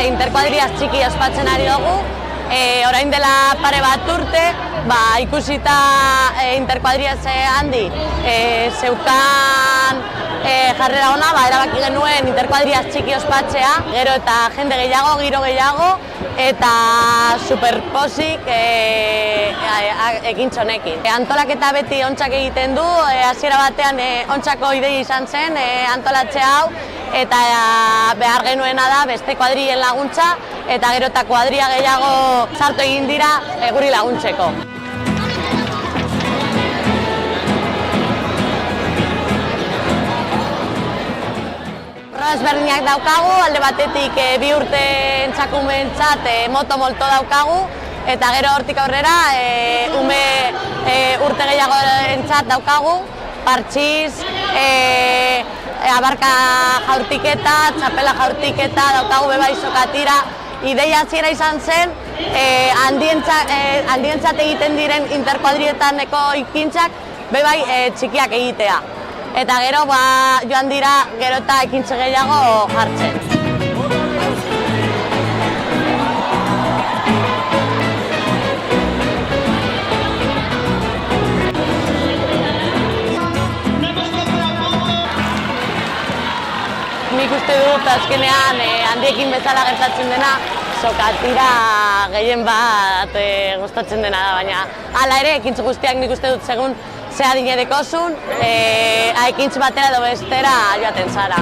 interkuadriaz txiki ospatzen ari dugu. Orain dela pare bat urte, ikusita interkuadriaz handi zeukan jarrera ona, erabaki genuen interkuadriaz txiki ospatzea, gero eta jende gehiago, giro gehiago, eta superpozik ekintza honekin. Antolaketa beti ontsak egiten du, hasiera batean ontsako ideia izan zen antolatzea hau, eta behar genuena da beste kuadrien laguntza, eta gero eta kuadria gehiago sartu egin dira guri laguntzeko. Ezberdinak daukagu, alde batetik 2 urte entzakumeentzat moto-molto daukagu, eta gero hortik aurrera ume urte gehiago entzat daukagu, partxiz, abarka jaurtiketa, txapela jaurtiketa daukagu bebai sokatira. Ideia hasiera izan zen, handientzat egiten diren interkuadrietaneko ekintzak bebai txikiak egitea. Eta gero joan dira gero eta ekintze gehiago jartzen. Nik uste dut azkenean handiekin bezala gertatzen dena, sokatira gehien bat gustatzen dena da, baina hala ere ekintze guztiak nik uste dut segun ze adine dekozun, ekintze batera edo bestera joaten zara.